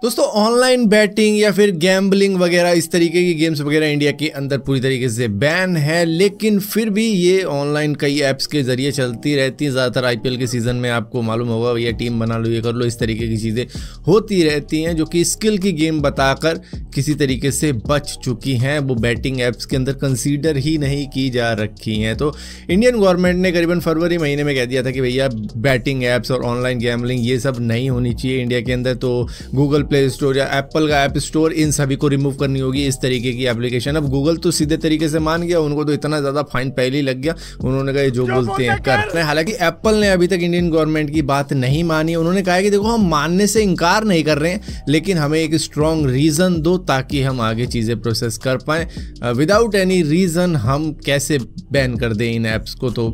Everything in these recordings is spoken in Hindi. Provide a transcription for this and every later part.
दोस्तों ऑनलाइन बैटिंग या फिर गैम्बलिंग वगैरह इस तरीके की गेम्स वगैरह इंडिया के अंदर पूरी तरीके से बैन है, लेकिन फिर भी ये ऑनलाइन कई ऐप्स के जरिए चलती रहती है। ज़्यादातर आईपीएल के सीज़न में आपको मालूम होगा भैया टीम बना लो, ये कर लो, इस तरीके की चीज़ें होती रहती हैं जो कि स्किल की गेम बताकर किसी तरीके से बच चुकी हैं। वो बैटिंग ऐप्स के अंदर कंसीडर ही नहीं की जा रखी हैं। तो इंडियन गवर्नमेंट ने करीबन फरवरी महीने में कह दिया था कि भैया बैटिंग ऐप्स और ऑनलाइन गैम्बलिंग ये सब नहीं होनी चाहिए इंडिया के अंदर। तो गूगल प्ले स्टोर या एप्पल का ऐप स्टोर इन सभी को रिमूव करनी होगी इस तरीके की एप्लीकेशन। अब गूगल तो सीधे तरीके से मान गया, उनको तो इतना ज़्यादा फाइन पहले ही लग गया, उन्होंने कहा जो बोलते हैं कर। हालांकि एप्पल ने अभी तक इंडियन गवर्नमेंट की बात नहीं मानी। उन्होंने कहा कि देखो हम मानने से इनकार नहीं कर रहे हैं, लेकिन हमें एक स्ट्रॉन्ग रीज़न दो ताकि हम आगे चीज़ें प्रोसेस कर पाएँ। विदाउट एनी रीज़न हम कैसे बैन कर दें इन ऐप्स को, तो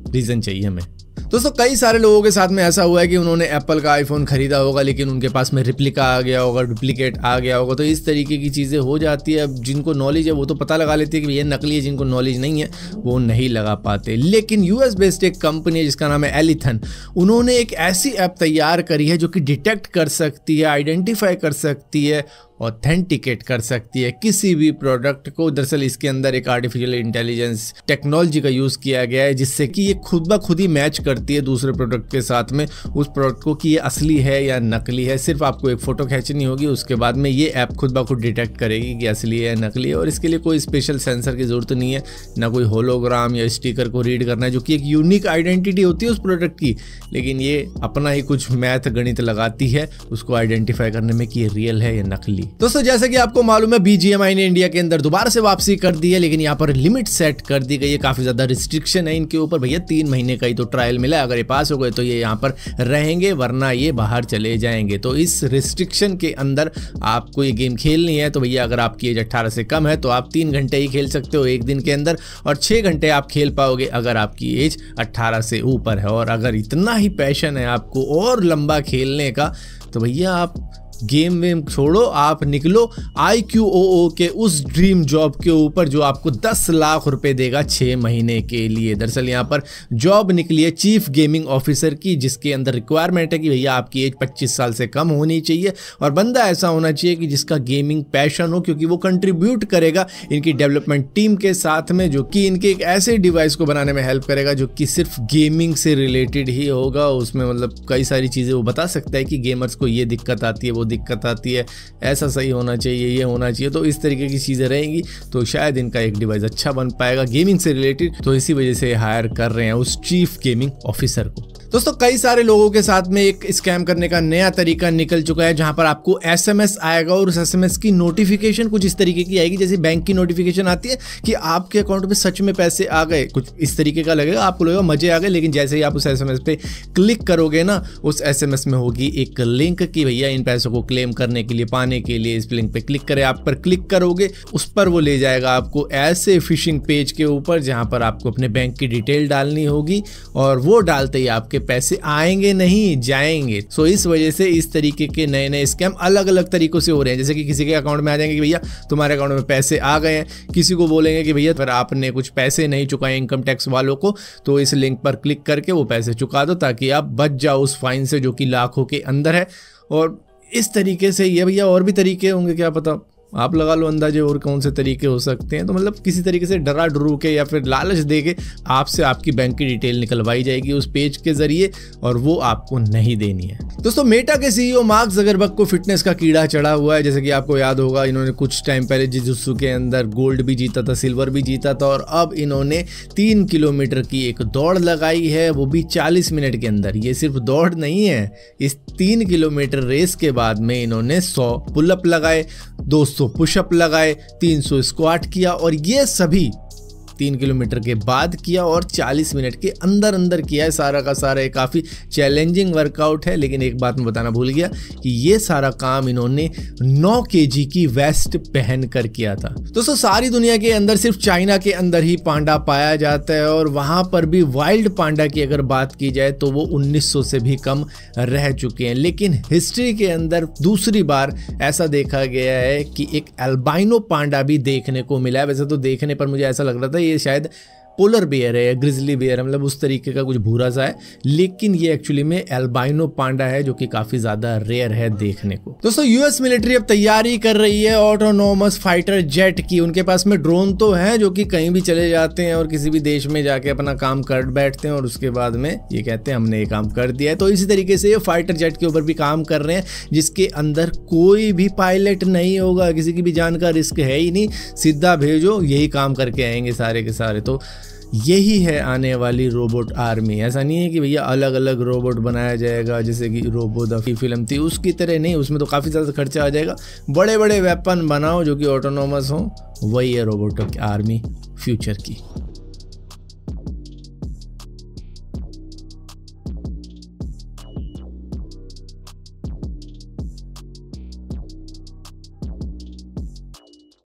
रीज़न चाहिए हमें। दोस्तों कई सारे लोगों के साथ में ऐसा हुआ है कि उन्होंने एप्पल का आईफोन खरीदा होगा, लेकिन उनके पास में रिप्लिका आ गया होगा, डुप्लीकेट आ गया होगा। तो इस तरीके की चीज़ें हो जाती है। अब जिनको नॉलेज है वो तो पता लगा लेते हैं कि ये नकली है, जिनको नॉलेज नहीं है वो नहीं लगा पाते। लेकिन यूएस बेस्ड एक कंपनी है जिसका नाम है एलिथन, उन्होंने एक ऐसी ऐप तैयार करी है जो कि डिटेक्ट कर सकती है, आइडेंटिफाई कर सकती है, ऑथेंटिकेट कर सकती है किसी भी प्रोडक्ट को। दरअसल इसके अंदर एक आर्टिफिशियल इंटेलिजेंस टेक्नोलॉजी का यूज़ किया गया है, जिससे कि ये खुद ब खुद ही मैच करती है दूसरे प्रोडक्ट के साथ में उस प्रोडक्ट को कि ये असली है या नकली है। सिर्फ आपको एक फ़ोटो खींचनी होगी, उसके बाद में ये ऐप खुद ब खुद डिटेक्ट करेगी कि असली है या नकली है। और इसके लिए कोई स्पेशल सेंसर की ज़रूरत नहीं है, ना कोई होलोग्राम या स्टिकर को रीड करना है, जो कि एक यूनिक आइडेंटिटी होती है उस प्रोडक्ट की। लेकिन ये अपना ही कुछ मैथ गणित लगाती है उसको आइडेंटिफाई करने में कि ये रियल है या नकली। दोस्तों जैसा कि आपको मालूम है बीजीएमआई ने इंडिया के अंदर दोबारा से वापसी कर दी है, लेकिन यहाँ पर लिमिट सेट कर दी गई है। काफी ज्यादा रिस्ट्रिक्शन है इनके ऊपर। भैया 3 महीने का ही तो ट्रायल मिला, अगर ये पास हो गए तो ये यहाँ पर रहेंगे, वरना ये बाहर चले जाएंगे। तो इस रिस्ट्रिक्शन के अंदर आपको ये गेम खेलनी है तो भैया अगर आपकी एज 18 से कम है तो आप 3 घंटे ही खेल सकते हो एक दिन के अंदर, और 6 घंटे आप खेल पाओगे अगर आपकी एज 18 से ऊपर है। और अगर इतना ही पैशन है आपको और लंबा खेलने का तो भैया आप गेम वेम छोड़ो, आप निकलो IQOO के उस ड्रीम जॉब के ऊपर जो आपको 10 लाख रुपए देगा 6 महीने के लिए। दरअसल यहाँ पर जॉब निकली है चीफ गेमिंग ऑफिसर की, जिसके अंदर रिक्वायरमेंट है कि भैया आपकी एज 25 साल से कम होनी चाहिए और बंदा ऐसा होना चाहिए कि जिसका गेमिंग पैशन हो, क्योंकि वो कंट्रीब्यूट करेगा इनकी डेवलपमेंट टीम के साथ में, जो कि इनके एक ऐसे डिवाइस को बनाने में हेल्प करेगा जो कि सिर्फ गेमिंग से रिलेटेड ही होगा। उसमें मतलब कई सारी चीज़ें वो बता सकता है कि गेमर्स को ये दिक्कत आती है, वो दिक्कत आती है, ऐसा सही होना चाहिए, ये होना चाहिए। तो इस तरीके की चीज़ें रहेंगी तो शायद इनका एक डिवाइस अच्छा बन पाएगा गेमिंग से रिलेटेड। तो इसी वजह से हायर कर रहे हैं उस चीफ गेमिंग ऑफिसर को। दोस्तों कई सारे लोगों के साथ में एक स्कैम करने का नया तरीका निकल चुका है, जहां पर आपको SMS आएगा और उस SMS की नोटिफिकेशन कुछ इस तरीके की आएगी जैसे बैंक की नोटिफिकेशन आती है कि आपके अकाउंट में सच में पैसे आ गए, कुछ इस तरीके का लगेगा। आपको लगेगा मजे आ गए, लेकिन जैसे ही आप उस SMS पे क्लिक करोगे ना, उस SMS में होगी एक लिंक कि भैया इन पैसों को क्लेम करने के लिए, पाने के लिए इस लिंक पे क्लिक करें। आप पर क्लिक करोगे, उस पर वो ले जाएगा आपको ऐसे फिशिंग पेज के ऊपर जहां पर आपको अपने बैंक की डिटेल डालनी होगी, और वो डालते ही आपके पैसे आएंगे नहीं, जाएंगे। सो इस वजह से इस तरीके के नए नए स्कैम अलग अलग तरीकों से हो रहे हैं। जैसे कि किसी के अकाउंट में आ जाएंगे कि भैया तुम्हारे अकाउंट में पैसे आ गए हैं, किसी को बोलेंगे कि भैया फिर आपने कुछ पैसे नहीं चुकाए इनकम टैक्स वालों को, तो इस लिंक पर क्लिक करके वो पैसे चुका दो ताकि आप बच जाओ उस फाइन से जो कि लाखों के अंदर है। और इस तरीके से ये भैया और भी तरीके होंगे, क्या पता, आप लगा लो अंदाजे और कौन से तरीके हो सकते हैं। तो मतलब किसी तरीके से डरा डरू के या फिर लालच दे के आपसे आपकी बैंक की डिटेल निकलवाई जाएगी उस पेज के जरिए, और वो आपको नहीं देनी है। दोस्तों मेटा के CEO मार्क ज़करबर्ग को फिटनेस का कीड़ा चढ़ा हुआ है। जैसे कि आपको याद होगा इन्होंने कुछ टाइम पहले जिजुत्सु के अंदर गोल्ड भी जीता था, सिल्वर भी जीता था, और अब इन्होंने 3 किलोमीटर की एक दौड़ लगाई है, वो भी 40 मिनट के अंदर। ये सिर्फ दौड़ नहीं है, इस 3 किलोमीटर रेस के बाद में इन्होंने 100 पुलअप लगाए, 200 पुशअप लगाए, 300 स्क्वाट किया, और ये सभी 3 किलोमीटर के बाद किया और 40 मिनट के अंदर अंदर किया है सारा का सारा। ये काफ़ी चैलेंजिंग वर्कआउट है, लेकिन एक बात मैं बताना भूल गया कि ये सारा काम इन्होंने 9 kg की वेस्ट पहन कर किया था। दोस्तों सारी दुनिया के अंदर सिर्फ चाइना के अंदर ही पांडा पाया जाता है, और वहाँ पर भी वाइल्ड पांडा की अगर बात की जाए तो वो 1900 से भी कम रह चुके हैं। लेकिन हिस्ट्री के अंदर दूसरी बार ऐसा देखा गया है कि एक एल्बाइनो पांडा भी देखने को मिला है। वैसे तो देखने पर मुझे ऐसा लग रहा था ये शायद पोलर बेयर है या ग्रिजली बेयर, मतलब उस तरीके का कुछ भूरा सा है, लेकिन ये एक्चुअली में एल्बाइनो पांडा है जो कि काफी ज्यादा रेयर है देखने को। दोस्तों यूएस मिलिट्री अब तैयारी कर रही है ऑटोनोमस फाइटर जेट की। उनके पास में ड्रोन तो है जो कि कहीं भी चले जाते हैं और किसी भी देश में जाके अपना काम कर बैठते हैं और उसके बाद में ये कहते हैं हमने ये काम कर दिया है। तो इसी तरीके से ये फाइटर जेट के ऊपर भी काम कर रहे हैं जिसके अंदर कोई भी पायलट नहीं होगा, किसी की भी जान का रिस्क है ही नहीं, सीधा भेजो यही काम करके आएंगे सारे के सारे। तो यही है आने वाली रोबोट आर्मी। ऐसा नहीं है कि भैया अलग अलग रोबोट बनाया जाएगा जैसे कि रोबो द फिल्म थी उसकी तरह, नहीं, उसमें तो काफ़ी ज़्यादा खर्चा आ जाएगा। बड़े बड़े वेपन बनाओ जो कि ऑटोनोमस हो, वही है रोबोट आर्मी फ्यूचर की।